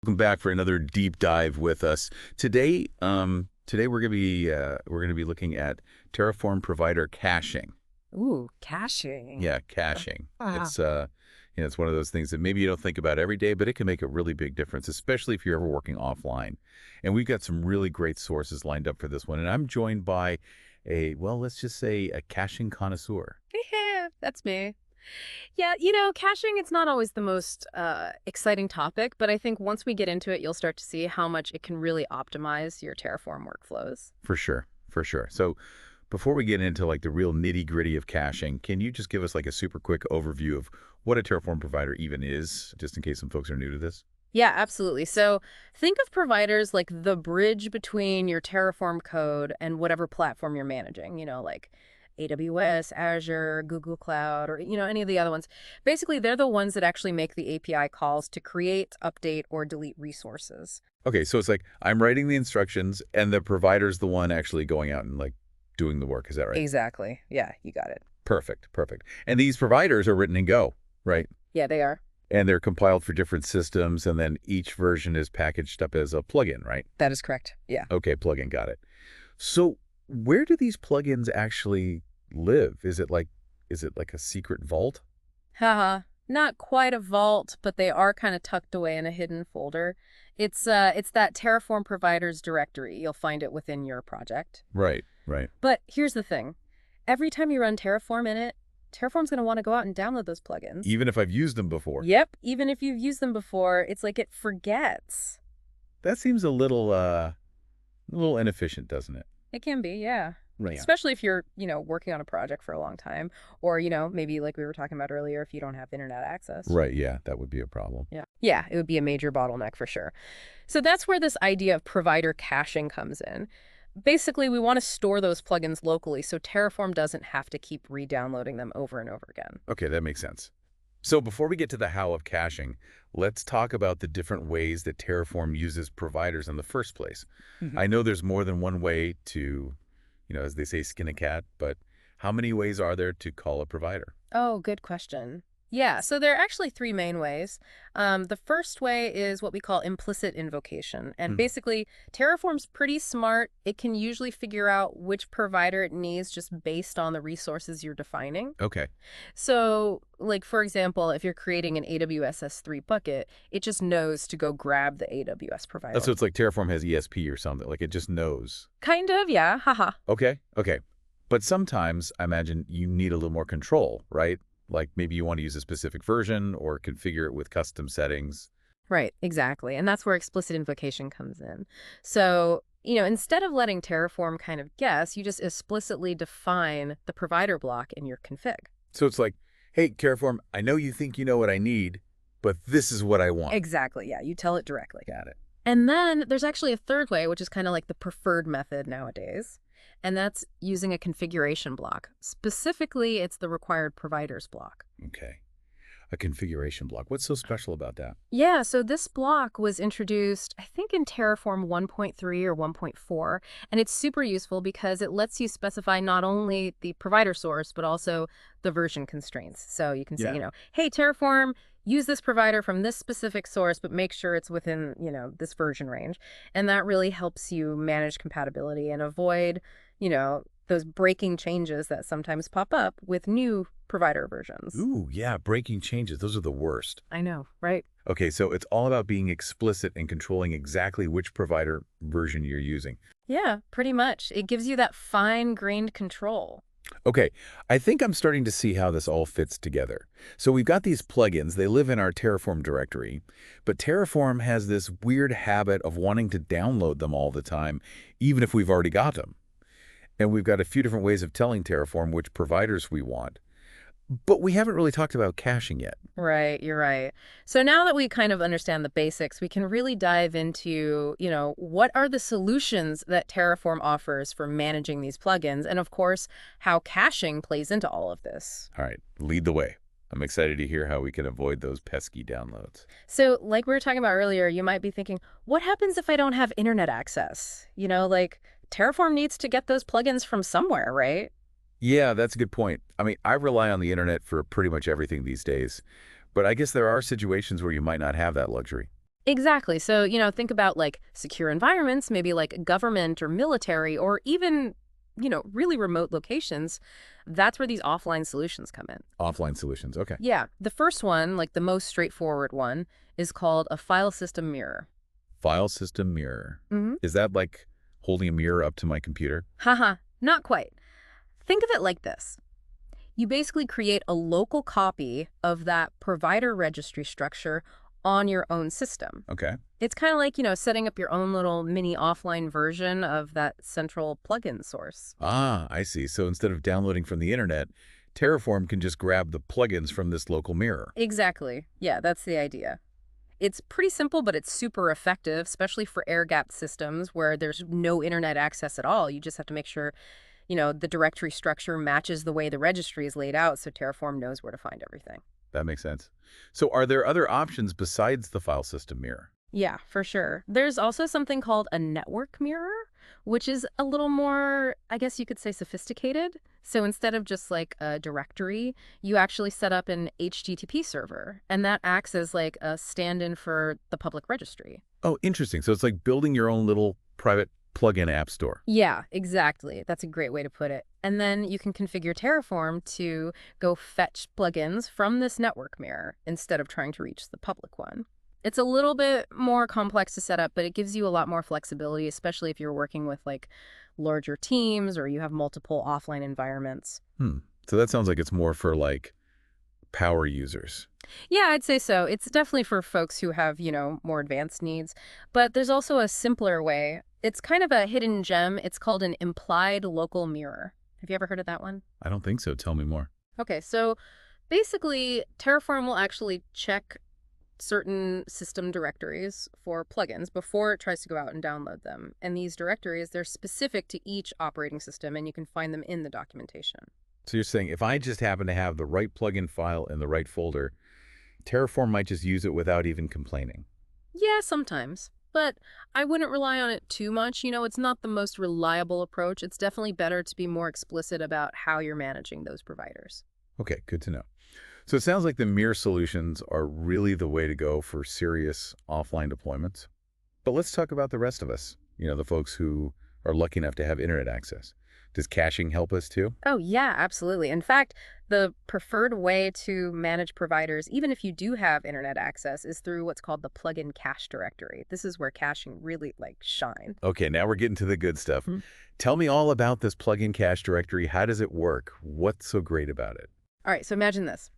Welcome back for another deep dive with us. Today we're gonna be looking at Terraform provider caching. Ooh, caching. Yeah, caching. Ah. It's one of those things that maybe you don't think about every day, but it can make a really big difference, especially if you're ever working offline. And we've got some really great sources lined up for this one. And I'm joined by let's just say a caching connoisseur. Yeah, that's me. Yeah, caching, it's not always the most exciting topic, but I think once we get into it, you'll start to see how much it can really optimize your Terraform workflows. For sure, for sure. So before we get into like the real nitty-gritty of caching, can you just give us like a super quick overview of what a Terraform provider even is, just in case some folks are new to this? Yeah, absolutely. So think of providers like the bridge between your Terraform code and whatever platform you're managing, like AWS, Azure, Google Cloud, or, any of the other ones. Basically, they're the ones that actually make the API calls to create, update, or delete resources. Okay, so it's like I'm writing the instructions and the provider's the one actually going out and like doing the work. Is that right? Exactly. Yeah, you got it. Perfect, perfect. And these providers are written in Go, right? Yeah, they are. And they're compiled for different systems, and then each version is packaged up as a plugin, right? That is correct. Yeah. Okay, plugin, got it. So where do these plugins actually live? Is it like a secret vault? Haha. Not quite a vault, but they are kind of tucked away in a hidden folder. It's that Terraform providers directory. You'll find it within your project. Right, right. But here's the thing. Every time you run Terraform in it, Terraform's going to want to go out and download those plugins. Even if I've used them before. Yep, even if you've used them before, it's like it forgets. That seems a little inefficient, doesn't it? It can be, yeah. Right. Especially if you're, working on a project for a long time, or, maybe like we were talking about earlier, if you don't have internet access. Right, yeah, that would be a problem. Yeah. Yeah, it would be a major bottleneck for sure. So that's where this idea of provider caching comes in. Basically, we want to store those plugins locally so Terraform doesn't have to keep re-downloading them over and over again. Okay, that makes sense. So before we get to the how of caching, let's talk about the different ways that Terraform uses providers in the first place. Mhm. I know there's more than one way to, as they say, skin a cat, but how many ways are there to call a provider? Oh, good question. Yeah, so there are actually three main ways. The first way is what we call implicit invocation. And Hmm. basically, Terraform's pretty smart. It can usually figure out which provider it needs just based on the resources you're defining. Okay. So, like, for example, if you're creating an AWS S3 bucket, it just knows to go grab the AWS provider. So it's like Terraform has ESP or something, like it just knows. Kind of, yeah, haha. Okay, okay. But sometimes I imagine you need a little more control, right? Like maybe you want to use a specific version or configure it with custom settings. Right, exactly. And that's where explicit invocation comes in. So, instead of letting Terraform kind of guess, you just explicitly define the provider block in your config. So it's like, hey, Terraform, I know you think you know what I need, but this is what I want. Exactly, yeah. You tell it directly. Got it. And then there's actually a third way, which is kind of like the preferred method nowadays. And that's using a configuration block. Specifically, it's the required providers block. Okay. A configuration block. What's so special about that? Yeah, so this block was introduced, I think, in Terraform 1.3 or 1.4, and it's super useful because it lets you specify not only the provider source, but also the version constraints. So you can say, Yeah. hey, Terraform, use this provider from this specific source, but make sure it's within, this version range. And that really helps you manage compatibility and avoid, those breaking changes that sometimes pop up with new provider versions. Ooh, yeah, breaking changes. Those are the worst. I know, right? Okay, so it's all about being explicit and controlling exactly which provider version you're using. Yeah, pretty much. It gives you that fine-grained control. Okay, I think I'm starting to see how this all fits together. So we've got these plugins, they live in our Terraform directory, but Terraform has this weird habit of wanting to download them all the time, even if we've already got them. And we've got a few different ways of telling Terraform which providers we want. But we haven't really talked about caching yet. Right, you're right. So now that we kind of understand the basics, we can really dive into, what are the solutions that Terraform offers for managing these plugins, and of course, how caching plays into all of this. All right, lead the way. I'm excited to hear how we can avoid those pesky downloads. So like we were talking about earlier, you might be thinking, what happens if I don't have internet access? Like Terraform needs to get those plugins from somewhere, right? Yeah, that's a good point. I mean, I rely on the internet for pretty much everything these days, but I guess there are situations where you might not have that luxury. Exactly. So, think about like secure environments, maybe like government or military, or even, really remote locations. That's where these offline solutions come in. Offline solutions. Okay. Yeah. The first one, like the most straightforward one, is called a file system mirror. File system mirror. Mm-hmm. Is that like holding a mirror up to my computer? Haha, not quite. Think of it like this. You basically create a local copy of that provider registry structure on your own system. Okay. It's kind of like, setting up your own little mini offline version of that central plugin source. Ah, I see. So instead of downloading from the internet, Terraform can just grab the plugins from this local mirror. Exactly. Yeah, that's the idea. It's pretty simple, but it's super effective, especially for air-gapped systems where there's no internet access at all. You just have to make sure, the directory structure matches the way the registry is laid out so Terraform knows where to find everything. That makes sense. So are there other options besides the file system mirror? Yeah, for sure. There's also something called a network mirror, which is a little more, I guess you could say, sophisticated. So instead of just like a directory, you actually set up an HTTP server, and that acts as like a stand-in for the public registry. Oh, interesting. So it's like building your own little private plugin app store. Yeah, exactly. That's a great way to put it. And then you can configure Terraform to go fetch plugins from this network mirror instead of trying to reach the public one. It's a little bit more complex to set up, but it gives you a lot more flexibility, especially if you're working with like larger teams or you have multiple offline environments. So that sounds like it's more for like power users. Yeah, I'd say so. It's definitely for folks who have, more advanced needs. But there's also a simpler way. It's kind of a hidden gem. It's called an implied local mirror. Have you ever heard of that one? I don't think so. Tell me more. Okay, so basically, Terraform will actually check certain system directories for plugins before it tries to go out and download them. And these directories, they're specific to each operating system, and you can find them in the documentation. So you're saying if I just happen to have the right plugin file in the right folder, Terraform might just use it without even complaining. Yeah, sometimes. But I wouldn't rely on it too much. It's not the most reliable approach. It's definitely better to be more explicit about how you're managing those providers. Okay, good to know. So it sounds like the mirror solutions are really the way to go for serious offline deployments. But let's talk about the rest of us, the folks who are lucky enough to have internet access. Does caching help us too? Oh, yeah, absolutely. In fact, the preferred way to manage providers, even if you do have internet access, is through what's called the plugin cache directory. This is where caching really shine. Okay, now we're getting to the good stuff. Mhm. Tell me all about this plugin cache directory. How does it work? What's so great about it? All right, so imagine this.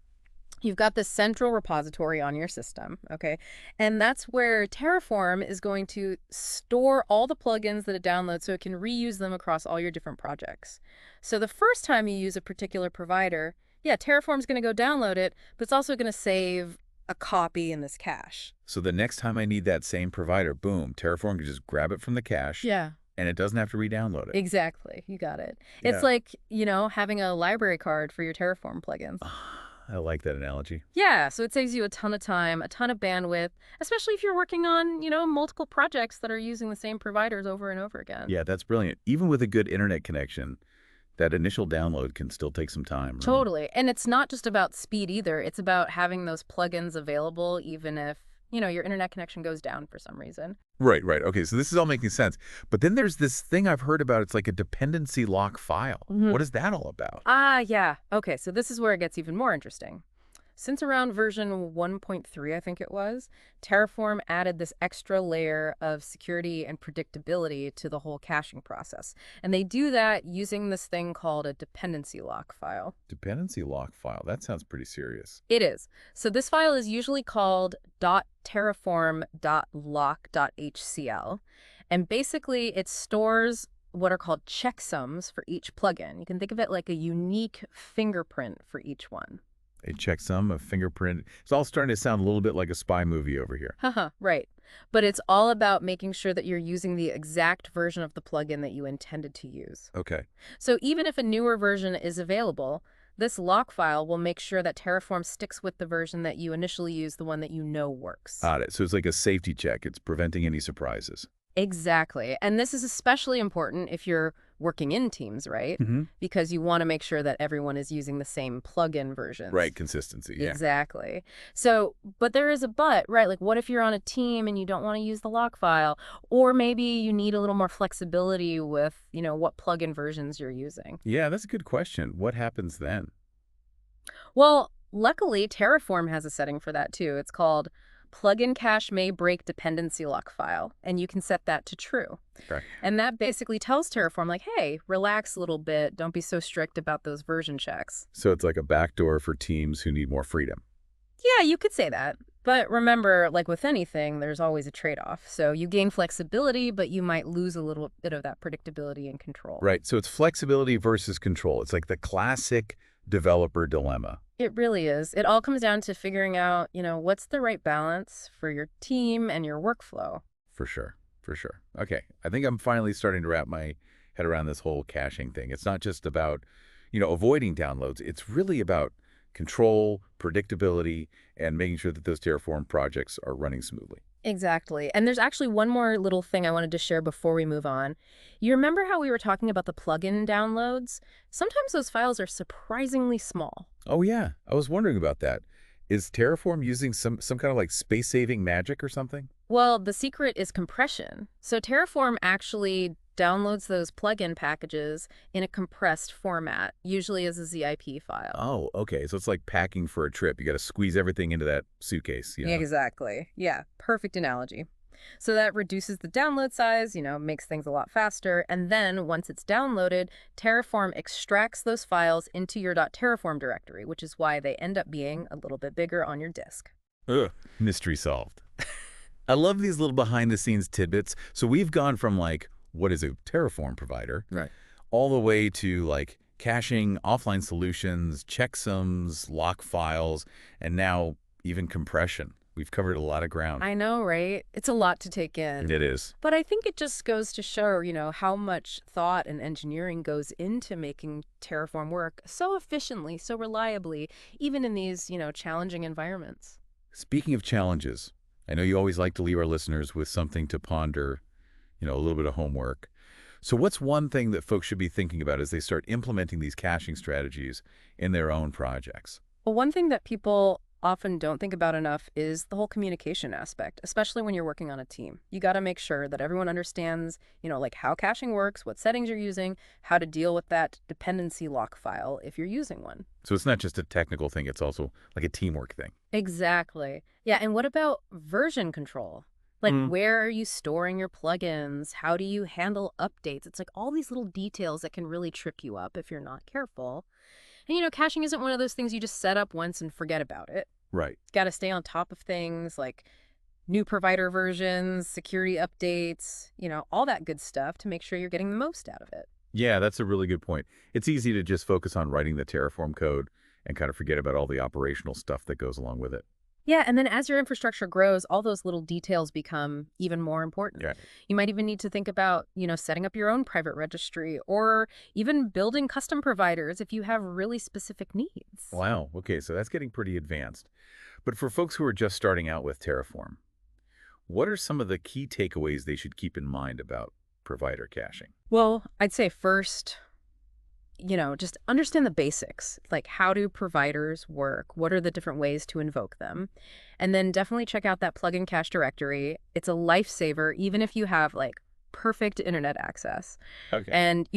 You've got this central repository on your system, okay? And that's where Terraform is going to store all the plugins that it downloads so it can reuse them across all your different projects. So the first time you use a particular provider, yeah, Terraform's going to go download it, but it's also going to save a copy in this cache. So the next time I need that same provider, boom, Terraform can just grab it from the cache. Yeah. And it doesn't have to re-download it. Exactly. You got it. Yeah. It's like, having a library card for your Terraform plugins. I like that analogy. Yeah, so it saves you a ton of time, a ton of bandwidth, especially if you're working on, multiple projects that are using the same providers over and over again. Yeah, that's brilliant. Even with a good internet connection, that initial download can still take some time. Right? Totally. And it's not just about speed either. It's about having those plugins available even if, your internet connection goes down for some reason. Right. Okay, so this is all making sense. But then there's this thing I've heard about. It's like a dependency lock file. Mhm. What is that all about? Yeah. Okay, so this is where it gets even more interesting. Since around version 1.3, I think it was, Terraform added this extra layer of security and predictability to the whole caching process. And they do that using this thing called a dependency lock file. Dependency lock file. That sounds pretty serious. It is. So this file is usually called .terraform.lock.hcl. And basically it stores what are called checksums for each plugin. You can think of it like a unique fingerprint for each one. A checksum, a fingerprint. It's all starting to sound a little bit like a spy movie over here. Haha, right. But it's all about making sure that you're using the exact version of the plugin that you intended to use. Okay. So even if a newer version is available, this lock file will make sure that Terraform sticks with the version that you initially used, the one that you know works. Got it. So it's like a safety check. It's preventing any surprises. Exactly. And this is especially important if you're working in teams, right? Hmm. Because you want to make sure that everyone is using the same plugin versions. Right, consistency, yeah. Exactly. So, but there is a but, right? Like, what if you're on a team and you don't want to use the lock file? Or maybe you need a little more flexibility with, what plugin versions you're using. Yeah, that's a good question. What happens then? Well, luckily, Terraform has a setting for that too. It's called plugin cache may break dependency lock file, and you can set that to true. Okay. And that basically tells Terraform, like, hey, relax a little bit. Don't be so strict about those version checks. So it's like a backdoor for teams who need more freedom. Yeah, you could say that. But remember, like with anything, there's always a trade-off. So you gain flexibility, but you might lose a little bit of that predictability and control. Right, so it's flexibility versus control. It's like the classic developer dilemma. It really is. It all comes down to figuring out, what's the right balance for your team and your workflow. For sure, for sure. Okay, I think I'm finally starting to wrap my head around this whole caching thing. It's not just about, avoiding downloads. It's really about control, predictability, and making sure that those Terraform projects are running smoothly. Exactly. And there's actually one more little thing I wanted to share before we move on. You remember how we were talking about the plugin downloads? Sometimes those files are surprisingly small. Oh yeah, I was wondering about that. Is Terraform using some kind of like space-saving magic or something? Well, the secret is compression. So Terraform actually downloads those plugin packages in a compressed format, usually as a ZIP file. Oh, okay. So it's like packing for a trip. You got to squeeze everything into that suitcase, Exactly. Yeah, perfect analogy. So that reduces the download size, makes things a lot faster. And then once it's downloaded, Terraform extracts those files into your .terraform directory, which is why they end up being a little bit bigger on your disk. Ugh. Mystery solved. I love these little behind-the-scenes tidbits. So we've gone from like, what is a Terraform provider, Right. all the way to like caching, offline solutions, checksums, lock files, and now even compression. We've covered a lot of ground. I know, right? It's a lot to take in. It is. But I think it just goes to show, how much thought and engineering goes into making Terraform work so efficiently, so reliably, even in these, challenging environments. Speaking of challenges, I know you always like to leave our listeners with something to ponder, a little bit of homework. So what's one thing that folks should be thinking about as they start implementing these caching strategies in their own projects? Well, one thing that people often don't think about enough is the whole communication aspect, especially when you're working on a team. You got to make sure that everyone understands, like how caching works, what settings you're using, how to deal with that dependency lock file if you're using one. So it's not just a technical thing, it's also like a teamwork thing. Exactly. Yeah, and what about version control? Like, where are you storing your plugins? How do you handle updates? It's like all these little details that can really trip you up if you're not careful. And, caching isn't one of those things you just set up once and forget about it. Right. Got to stay on top of things like new provider versions, security updates, all that good stuff to make sure you're getting the most out of it. Yeah, that's a really good point. It's easy to just focus on writing the Terraform code and kind of forget about all the operational stuff that goes along with it. Yeah, and then as your infrastructure grows, all those little details become even more important. Yeah. You might even need to think about, setting up your own private registry or even building custom providers if you have really specific needs. Wow. Okay, so that's getting pretty advanced. But for folks who are just starting out with Terraform, what are some of the key takeaways they should keep in mind about provider caching? Well, I'd say first, just understand the basics. Like, how do providers work? What are the different ways to invoke them? And then definitely check out that plugin cache directory. It's a lifesaver, even if you have like perfect internet access. Okay. And,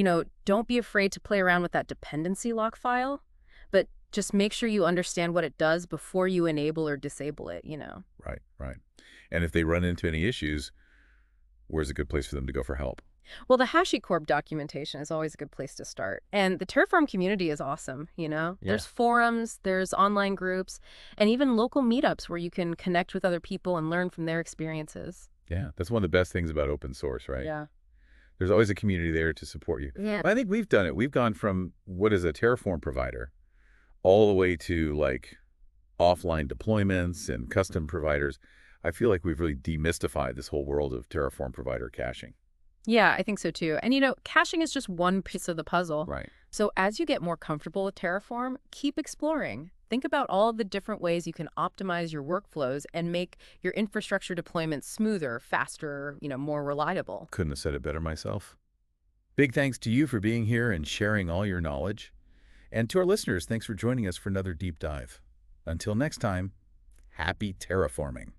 don't be afraid to play around with that dependency lock file, but just make sure you understand what it does before you enable or disable it, Right, right. And if they run into any issues, where's a good place for them to go for help? Well, the HashiCorp documentation is always a good place to start. And the Terraform community is awesome, There's forums, there's online groups, and even local meetups where you can connect with other people and learn from their experiences. Yeah, that's one of the best things about open source, right? Yeah. There's always a community there to support you. Yeah. But I think we've done it. We've gone from what is a Terraform provider all the way to like offline deployments and custom providers. I feel like we've really demystified this whole world of Terraform provider caching. Yeah, I think so too. And caching is just one piece of the puzzle. Right. So as you get more comfortable with Terraform, keep exploring. Think about all the different ways you can optimize your workflows and make your infrastructure deployment smoother, faster, more reliable. Couldn't have said it better myself. Big thanks to you for being here and sharing all your knowledge. And to our listeners, thanks for joining us for another deep dive. Until next time, happy terraforming.